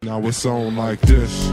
Now it's on like this.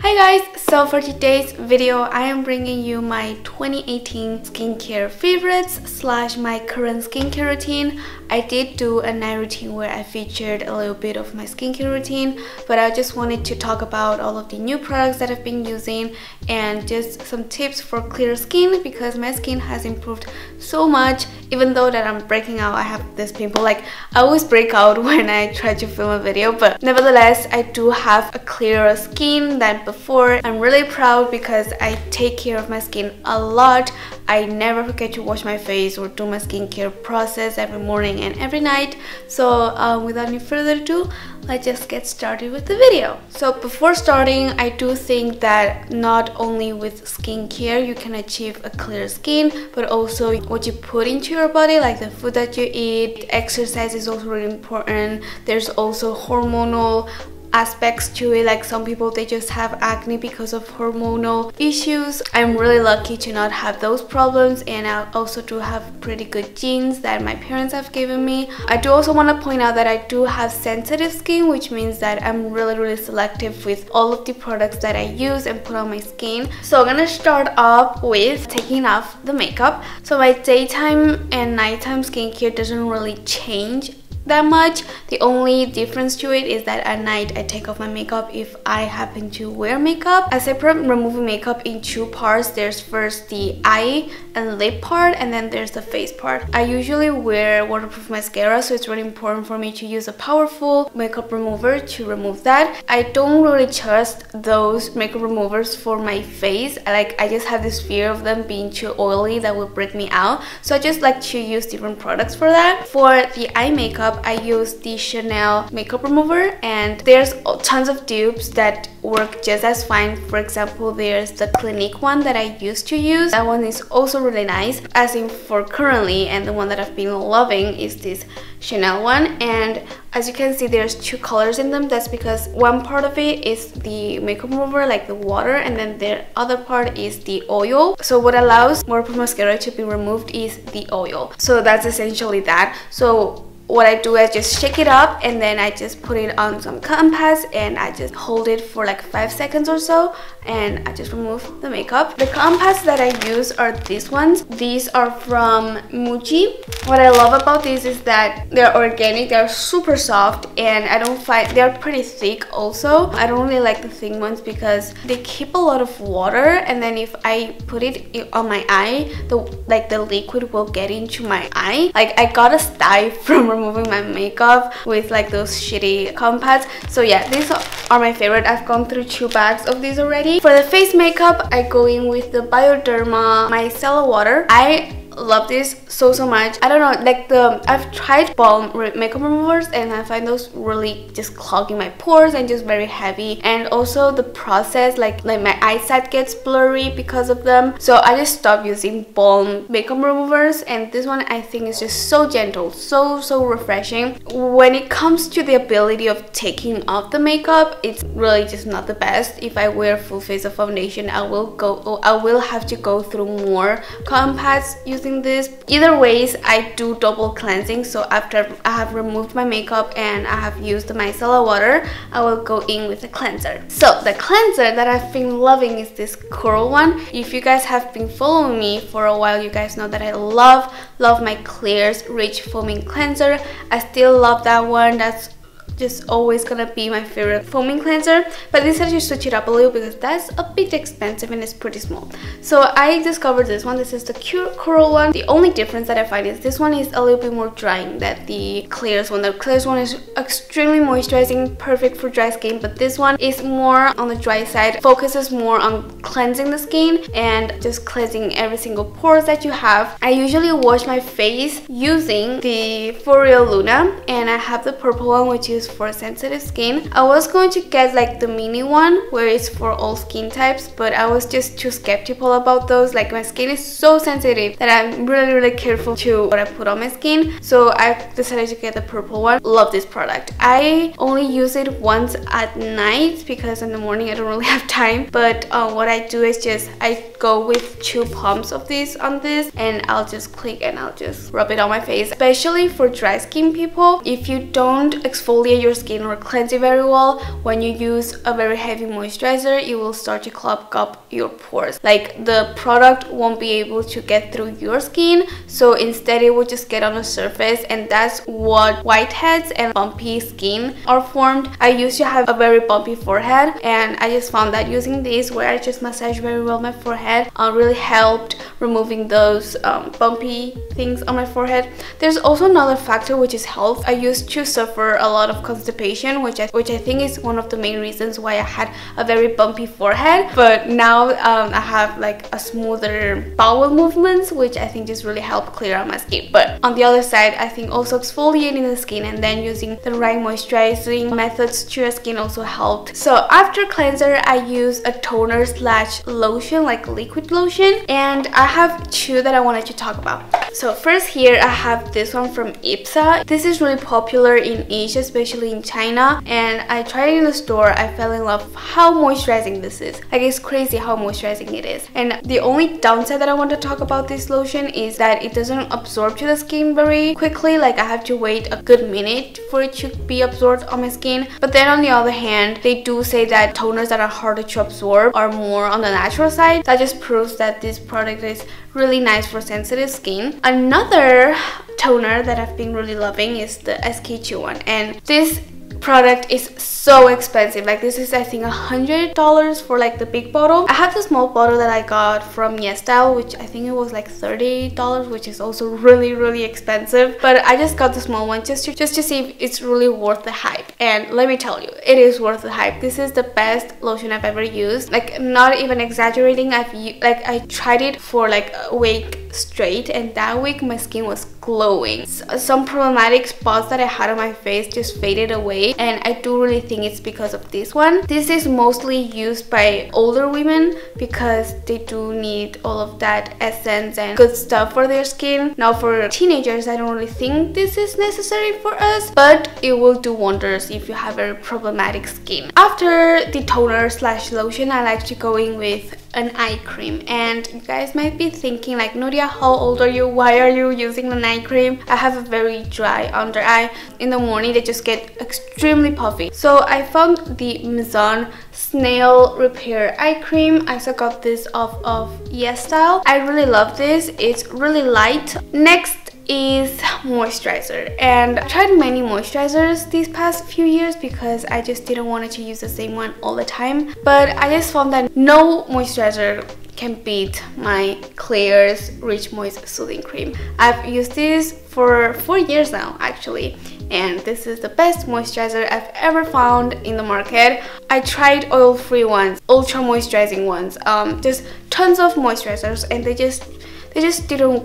Hi guys, so for today's video I am bringing you my 2018 skincare favorites / my current skincare routine. I did do a night routine where I featured a little bit of my skincare routine, but I just wanted to talk about all of the new products that I've been using and just some tips for clear skin, because my skin has improved so much. Even though that I'm breaking out, I have this pimple. Like, I always break out when I try to film a video, but nevertheless I do have a clearer skin than before. I'm really proud because I take care of my skin a lot. I never forget to wash my face or do my skincare process every morning and every night. So without any further ado, let's just get started with the video. So before starting, I do think that not only with skincare you can achieve a clear skin, but also what you put into your body, like the food that you eat. Exercise is also really important. There's also hormonal aspects to it, like some people, they just have acne because of hormonal issues. I'm really lucky to not have those problems, and I also do have pretty good genes that my parents have given me. I do also want to point out that I do have sensitive skin, which means that I'm really selective with all of the products that I use and put on my skin. So I'm gonna start off with taking off the makeup. So my daytime and nighttime skincare doesn't really change that much. The only difference to it is that at night I take off my makeup if I happen to wear makeup. I separate removing makeup in two parts. There's first the eye and lip part, and then there's the face part. I usually wear waterproof mascara, so it's really important for me to use a powerful makeup remover to remove that. I don't really trust those makeup removers for my face. I just have this fear of them being too oily that will break me out, so I just like to use different products for that. For the eye makeup, I use the Chanel makeup remover, and there's tons of dupes that work just as fine. For example, there's the Clinique one that I used to use. That one is also really nice. As in for currently, and the one that I've been loving is this Chanel one, and as you can see there's two colors in them. That's because one part of it is the makeup remover, like the water, and then the other part is the oil. So what allows waterproof mascara to be removed is the oil. So that's essentially that. So what I do is just shake it up, and then I just put it on some cotton pads, and I just hold it for like 5 seconds or so, and I just remove the makeup. The cotton pads that I use are these ones. These are from Muji. What I love about these is that they're organic, they're super soft, and I don't find they're pretty thick also. I don't really like the thin ones because they keep a lot of water, and then if I put it on my eye, the liquid will get into my eye. Like, I got a sty from removing my makeup with like those shitty cotton pads. So yeah, these are my favorite. I've gone through 2 bags of these already. For the face makeup, I go in with the Bioderma micellar water. I love this so much. I don't know, like I've tried balm makeup removers, and I find those really just clogging my pores and just very heavy, and also the process, like my eyesight gets blurry because of them. So I just stopped using balm makeup removers, and this one I think is just so gentle, so refreshing. When it comes to the ability of taking off the makeup, it's really just not the best. If I wear full face of foundation, I will have to go through more cotton pads using this. Either ways, I do double cleansing. So after I have removed my makeup and I have used the micellar water, I will go in with a cleanser. So the cleanser that I've been loving is this Coral one. If you guys have been following me for a while, you guys know that I love my Clears Rich Foaming Cleanser. I still love that one. That's just always gonna be my favorite foaming cleanser, but this has to switch it up a little because that's a bit expensive and it's pretty small. So I discovered this one. This is the Coral one. The only difference that I find is this one is a little bit more drying than the Clears one. The Clears one is extremely moisturizing, perfect for dry skin, but this one is more on the dry side, focuses more on cleansing the skin and just cleansing every single pores that you have. I usually wash my face using the For Real Luna, and I have the purple one, which is for sensitive skin. I was going to get like the mini one where it's for all skin types, but I was just too skeptical about those. Like my skin is so sensitive that I'm really careful to what I put on my skin, so I decided to get the purple one. Love this product. I only use it once at night because in the morning I don't really have time, but what I do is just I go with 2 pumps of this on this, and I'll just click and I'll just rub it on my face. Especially for dry skin people, if you don't exfoliate your skin or cleanse it very well, when you use a very heavy moisturizer, it will start to clog up your pores. Like the product won't be able to get through your skin, so instead it will just get on the surface, and that's what whiteheads and bumpy skin are formed. I used to have a very bumpy forehead, and I just found that using this, where I just massage very well my forehead, really helped removing those bumpy things on my forehead. There's also another factor, which is health. I used to suffer a lot of constipation, which I think is one of the main reasons why I had a very bumpy forehead, but now I have like a smoother bowel movements, which I think just really help clear out my skin. But on the other side, I think also exfoliating the skin and then using the right moisturizing methods to your skin also helped. So after cleanser, I use a toner slash lotion, like liquid lotion, and I have 2 that I wanted to talk about. So first here I have this one from IPSA. This is really popular in Asia, especially in China, and I tried it in the store. I fell in love with how moisturizing this is. Like it's crazy how moisturizing it is. And the only downside that I want to talk about this lotion is that it doesn't absorb to the skin very quickly. Like I have to wait a good minute for it to be absorbed on my skin. But then on the other hand, they do say that toners that are harder to absorb are more on the natural side. That just proves that this product is really nice for sensitive skin. Another toner that I've been really loving is the SK2 one, and this product is so expensive. Like this is I think $100 for like the big bottle. I have the small bottle that I got from YesStyle, which I think it was like $30, which is also really expensive, but I just got the small one just to see if it's really worth the hype. And let me tell you, it is worth the hype. This is the best lotion I've ever used. Like not even exaggerating, I tried it for like a week straight, and that week my skin was glowing. Some problematic spots that I had on my face just faded away, and I do really think it's because of this one. This is mostly used by older women because they do need all of that essence and good stuff for their skin. Now for teenagers, I don't really think this is necessary for us, but it will do wonders if you have very problematic skin. After the toner slash lotion, I like to go in with an eye cream, and you guys might be thinking like, Nuria, how old are you? Why are you using an eye cream? I have a very dry under eye. In the morning they just get extremely puffy, so I found the Maison Snail Repair Eye Cream. I also got this off of YesStyle. I really love this. It's really light. Next is moisturizer, and I tried many moisturizers these past few years because I just didn't want to use the same one all the time, but I just found that no moisturizer can beat my Klairs Rich Moist Soothing Cream. I've used this for 4 years now actually, and this is the best moisturizer I've ever found in the market. I tried oil-free ones, ultra moisturizing ones, just tons of moisturizers, and they just didn't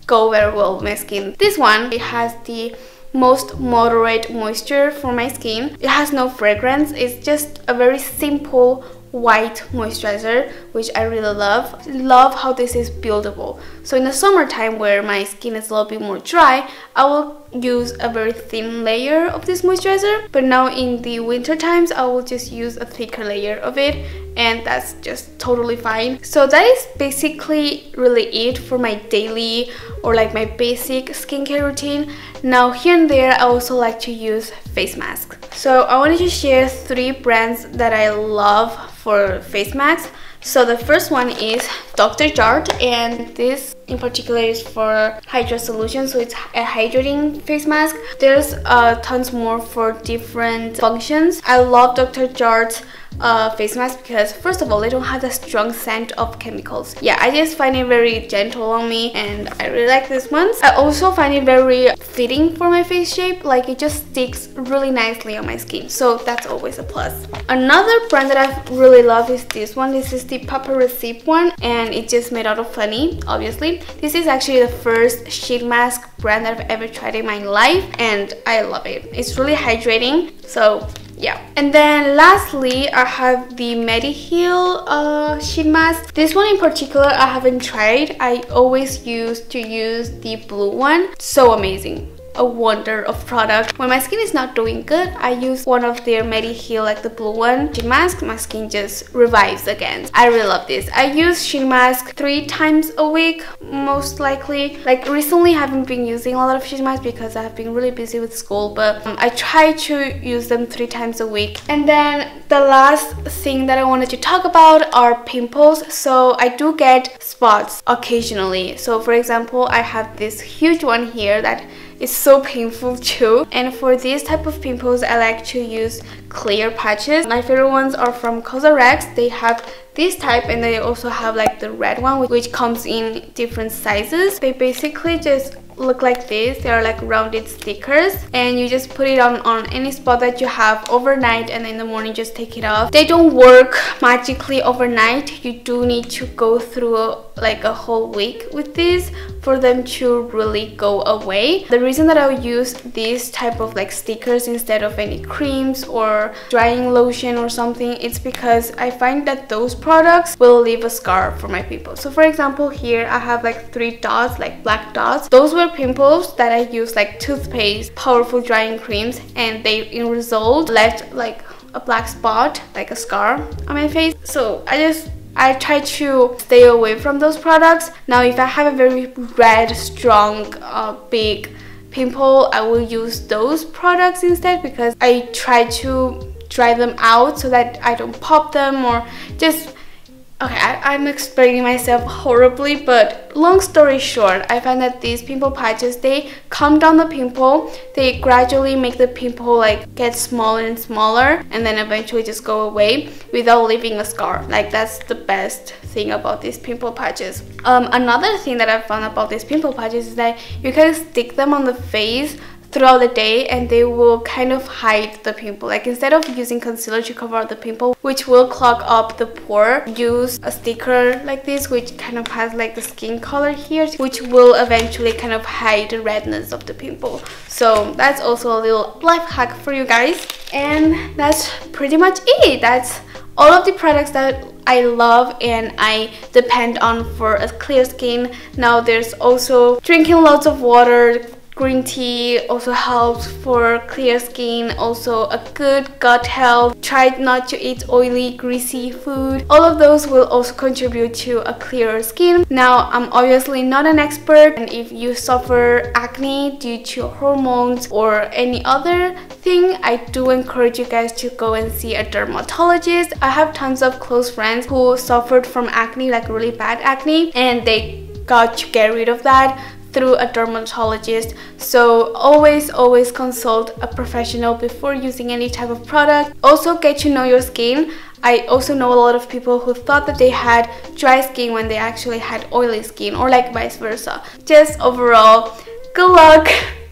go very well with my skin. This one, it has the most moderate moisture for my skin. It has no fragrance. It's just a very simple white moisturizer, which I really love. Love how this is buildable. So in the summertime where my skin is a little bit more dry, I will use a very thin layer of this moisturizer, but now in the winter times I will just use a thicker layer of it, and that's just totally fine. So that is basically really it for my daily or like my basic skincare routine. Now here and there I also like to use face masks. So I wanted to share 3 brands that I love for face masks. So the first one is Dr. Jart, and this in particular is for Hydra Solution, so it's a hydrating face mask. There's tons more for different functions. I love Dr. Jart's face mask because first of all, they don't have the strong scent of chemicals. Yeah, I just find it very gentle on me and I really like this ones. I also find it very fitting for my face shape, like it just sticks really nicely on my skin, so that's always a plus. Another brand that I really love is this one. This is the Paparazzi one and it's just made out of honey, obviously. This is actually the first sheet mask brand that I've ever tried in my life and I love it. It's really hydrating, so yeah. And then lastly, I have the Mediheal sheet mask. This one in particular I haven't tried. I always used to use the blue one. So amazing. A wonder of product. When my skin is not doing good, I use one of their Mediheal, like the blue one sheet mask. My skin just revives again. I really love this. I use sheet mask 3 times a week most likely. Like recently I haven't been using a lot of sheet masks because I have been really busy with school, but I try to use them 3 times a week. And then the last thing that I wanted to talk about are pimples. So I do get spots occasionally. So for example, I have this huge one here that it's so painful too. And for these type of pimples, I like to use clear patches. My favorite ones are from CosRX. They have this type and they also have like the red one which comes in different sizes. They basically just look like this. They are like rounded stickers and you just put it on any spot that you have overnight and in the morning just take it off. They don't work magically overnight. You do need to go through like a whole week with these for them to really go away. The reason that I would use these type of like stickers instead of any creams or drying lotion or something, it's because I find that those products will leave a scar for my pimples. So for example, here I have like 3 dots, like black dots. Those were pimples that I used like toothpaste, powerful drying creams, and they in result left like a black spot, like a scar on my face. So I try to stay away from those products. Now if I have a very red, strong, big pimple, I will use those products instead because I try to dry them out so that I don't pop them or just... Okay, I'm explaining myself horribly, but long story short, I find that these pimple patches, they calm down the pimple, they gradually make the pimple like get smaller and smaller and then eventually just go away without leaving a scar. Like that's the best thing about these pimple patches. Another thing that I found about these pimple patches is that you can stick them on the face throughout the day and they will kind of hide the pimple. Like instead of using concealer to cover up the pimple, which will clog up the pore, use a sticker like this which kind of has like the skin color here, which will eventually kind of hide the redness of the pimple. So that's also a little life hack for you guys. And that's pretty much it. That's all of the products that I love and I depend on for a clear skin. Now there's also drinking lots of water. Green tea also helps for clear skin, also a good gut health. Try not to eat oily, greasy food. All of those will also contribute to a clearer skin. Now, I'm obviously not an expert, and if you suffer acne due to hormones or any other thing, I do encourage you guys to go and see a dermatologist. I have tons of close friends who suffered from acne, like really bad acne, and they got to get rid of that through a dermatologist. So always consult a professional before using any type of product. Also get to know your skin. I also know a lot of people who thought that they had dry skin when they actually had oily skin, or like vice versa. Just overall, good luck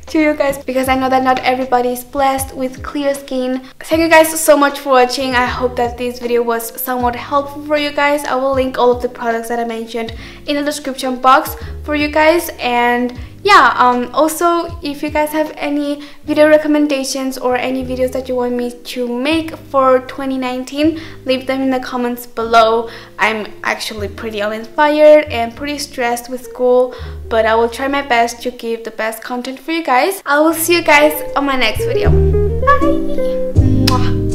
to you guys because I know that not everybody is blessed with clear skin. Thank you guys so much for watching. I hope that this video was somewhat helpful for you guys. I will link all of the products that I mentioned in the description box for you guys. And yeah, also if you guys have any video recommendations or any videos that you want me to make for 2019, leave them in the comments below. I'm actually pretty uninspired and pretty stressed with school, but I will try my best to give the best content for you guys. I will see you guys on my next video. Bye! Mwah.